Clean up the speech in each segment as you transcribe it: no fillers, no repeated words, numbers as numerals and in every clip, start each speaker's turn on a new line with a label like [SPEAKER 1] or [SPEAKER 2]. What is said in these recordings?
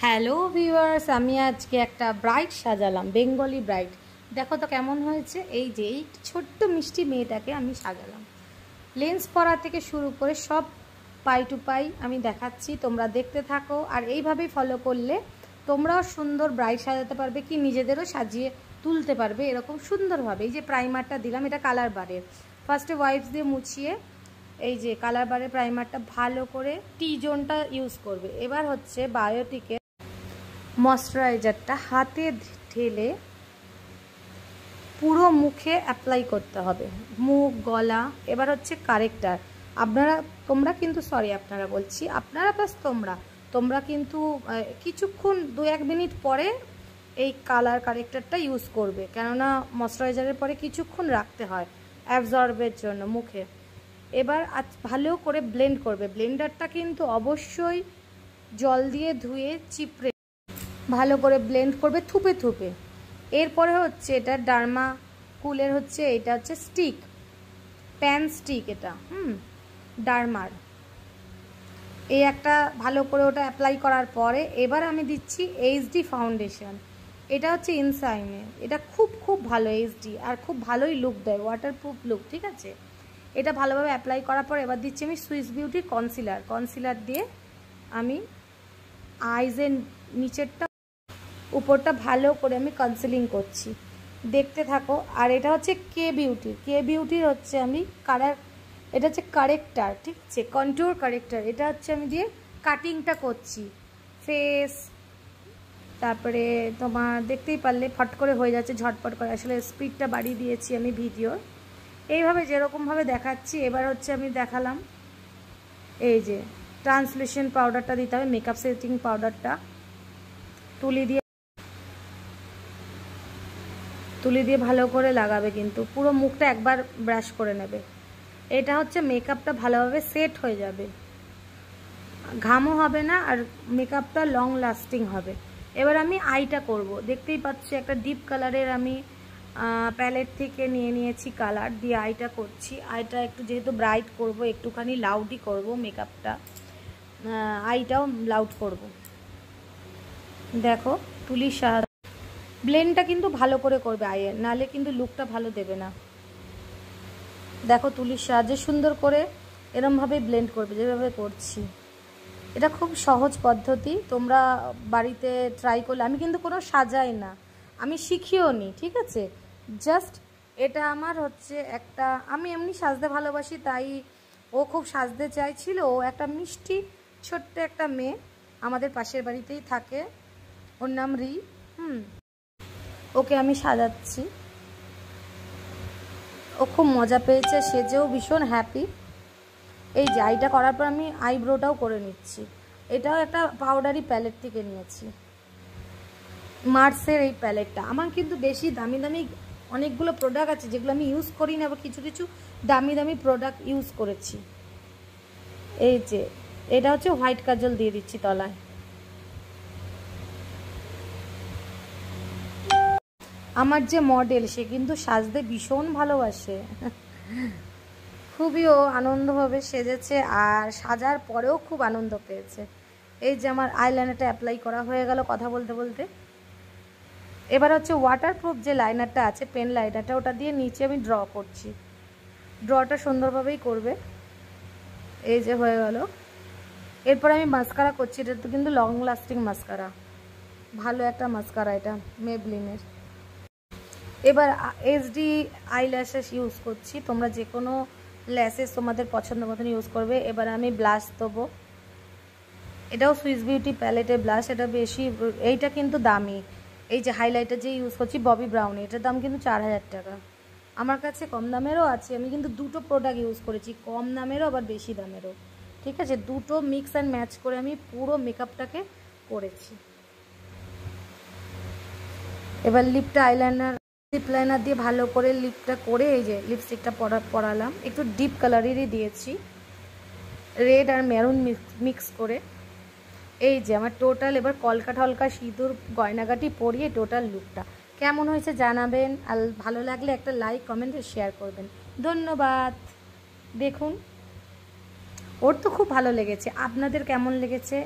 [SPEAKER 1] Hello viewers, আমি আজকে একটা ব্রাইড সাজালাম, বেঙ্গলি ব্রাইড। দেখো তো কেমন হয়েছে। এই যে এই ছোট্ট মিষ্টি মেয়েটাকে আমি সাজালাম, লেন্স পরা থেকে শুরু করে সব পাই টু পাই আমি দেখাচ্ছি, তোমরা দেখতে থাকো। আর এইভাবেই ফলো করলে তোমরাও সুন্দর ব্রাইড সাজাতে পারবে, কি নিজেদেরও সাজিয়ে তুলতে পারবে এরকম সুন্দরভাবে। এই যে প্রাইমারটা দিলাম, এটা কালার বারের। ফার্স্টে ওয়াইপস দিয়ে মুছিয়ে এই যে কালার বারের প্রাইমারটা ভালো করে টি জোনটা ইউজ করবে। এবার হচ্ছে বায়োটিকের ময়শ্চারাইজারটা হাতে ঢেলে পুরো মুখে অ্যাপ্লাই করতে হবে, মুখ, গলা। এবার হচ্ছে কারেক্টার। তোমরা কিন্তু আপনারা বলছি, আপনারা প্লাস তোমরা কিন্তু কিছুক্ষণ 2-1 মিনিট পরে এই কালার কারেক্টারটা ইউজ করবে, কেননা ময়শ্চারাইজারের পরে কিছুক্ষণ রাখতে হয় অ্যাবজর্বের জন্য মুখে। এবার ভালো করে ব্লেন্ড করবে। ব্লেন্ডারটা কিন্তু অবশ্যই জল দিয়ে ধুয়ে চিপড়ে ভালো করে ব্লেন্ড করবে থুপে থুপে। এরপরে হচ্ছে এটা ডার্মা কুলের হচ্ছে, এটা হচ্ছে স্টিক, প্যান স্টিক, এটা ডার্মার। এই একটা ভালো করে ওটা অ্যাপ্লাই করার পরে এবার আমি দিচ্ছি এইচডি ফাউন্ডেশন। এটা হচ্ছে ইনসাইনের, এটা খুব ভালো এইচডি, আর খুব ভালোই লুক দেয়, ওয়াটারপ্রুফ লুক, ঠিক আছে। এটা ভালোভাবে অ্যাপ্লাই করার পর এবার দিচ্ছি আমি সুইস বিউটির কনসিলার দিয়ে আমি আইজের নিচেরটা উপরটা ভালো করে আমি কনসিলিং করছি, দেখতে থাকো। আর এটা হচ্ছে কে বিউটির হচ্ছে আমি এটা হচ্ছে কারেক্টার, ঠিক আছে, কন্ট্যুর কারেক্টার। এটা হচ্ছে আমি দিয়ে কাটিংটা করছি ফেস। তারপরে তোমার দেখতেই পারলে ফট করে হয়ে যাচ্ছে, ঝটপট করে, আসলে স্পিডটা বাড়িয়ে দিয়েছি আমি ভিডিওর, এইভাবে যেরকমভাবে দেখাচ্ছি। এবার হচ্ছে আমি দেখালাম এই যে ট্রান্সলুসেন্ট পাউডারটা দিতে হবে, মেকআপ সেটিং পাউডারটা তুলি দিয়ে ভালো করে লাগাবে, কিন্তু পুরো মুখটা একবার ব্রাশ করে নেবে। এটা হচ্ছে মেকআপটা ভালোভাবে সেট হয়ে যাবে, ঘামও হবে না, আর মেকআপটা লং লাস্টিং হবে। এবার আমি আইটা করব। দেখতেই পাচ্ছি একটা ডিপ কালারের আমি প্যালেট থেকে নিয়েছি কালার দিয়ে আইটা করছি। আইটা একটু যেহেতু ব্রাইট করব, একটুখানি লাউডই করব মেকআপটা, আইটাও লাউড করব। দেখো তুলির সাহায্যে ব্লেন্ডটা কিন্তু ভালো করে করবে আইয়ের, নালে কিন্তু লুকটা ভালো দেবে না। দেখো তুলির সাহায্যে সুন্দর করে এরমভাবে ব্লেন্ড করবে যেভাবে করছি। এটা খুব সহজ পদ্ধতি, তোমরা বাড়িতে ট্রাই করলে। আমি কিন্তু কোনো সাজাই না, আমি শিখিও নি, ঠিক আছে। জাস্ট এটা আমার হচ্ছে একটা, আমি এমনি সাজতে ভালোবাসি, তাই ও খুব সাজতে চাইছিল। ও একটা মিষ্টি ছোট্ট একটা মেয়ে, আমাদের পাশের বাড়িতেই থাকে, ওর নাম রি। ওকে আমি সাজাচ্ছি, ও খুব মজা পেয়েছে, সেজেও ভীষণ হ্যাপি। এই যে আইটা করার পর আমি আইব্রোটাও করে নিচ্ছি। এটাও একটা পাউডারি প্যালেট থেকে নিয়েছি, মার্সের এই প্যালেটটা। আমার কিন্তু বেশি দামি অনেকগুলো প্রোডাক্ট আছে যেগুলো আমি ইউজ করি না, আবার কিছু দামি প্রোডাক্ট ইউজ করেছি। এই যে এটা হচ্ছে হোয়াইট কাজল দিয়ে দিচ্ছি তলায়। আমার যে মডেল, সে কিন্তু সাজতে ভীষণ ভালোবাসে, খুবই ও আনন্দভাবে সেজেছে, আর সাজার পরেও খুব আনন্দ পেয়েছে। এই যে আমার আইলাইনারটা অ্যাপ্লাই করা হয়ে গেল কথা বলতে বলতে। এবার হচ্ছে ওয়াটারপ্রুফ যে লাইনারটা আছে, পেন লাইনারটা, ওটা দিয়ে নিচে আমি ড্র করছি। ড্রটা সুন্দরভাবেই করবে। এই যে হয়ে গেল। এরপর আমি মাস্কারা করছি। এটা তো কিন্তু লং লাস্টিং মাস্কারা, ভালো একটা মাস্কারা এটা মেবলিনের। এবার এইচডি আইল্যাশেস ইউজ করছি, তোমরা যে কোনো ল্যাশেস তোমাদের পছন্দ মতন ইউজ করবে। এবার আমি ব্লাশ দেবো, এটাও সুইস বিউটি প্যালেটের ব্লাশ, এটা বেশি, এইটা কিন্তু দামি। এই যে হাইলাইটার যে ইউজ করছি ববি ব্রাউন, এটার দাম কিন্তু 4000 টাকা। আমার কাছে কম দামেরও আছে, আমি কিন্তু দুটো প্রোডাক্ট ইউজ করেছি, কম দামেরও আবার বেশি দামেরও, ঠিক আছে। দুটো মিক্স অ্যান্ড ম্যাচ করে আমি পুরো মেকআপটাকে করেছি। এবার লিপ লাইনার দিয়ে ভালো করে লিপটা করে, এই যে লিপস্টিকটা পরালাম, একটু ডিপ কালারেরই দিয়েছি, রেড আর মেরুন মিক্স করে। এই যে আমার টোটাল এবার কলকা ঠলকা সিঁদুর গয়নাগাটি পরিয়ে টোটাল লুকটা কেমন হয়েছে জানাবেন, আর ভালো লাগলে একটা লাইক কমেন্ট শেয়ার করবেন। ধন্যবাদ। দেখুন ওর তো খুব ভালো লেগেছে, আপনাদের কেমন লেগেছে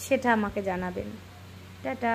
[SPEAKER 1] সেটা আমাকে জানাবেন। টাটা।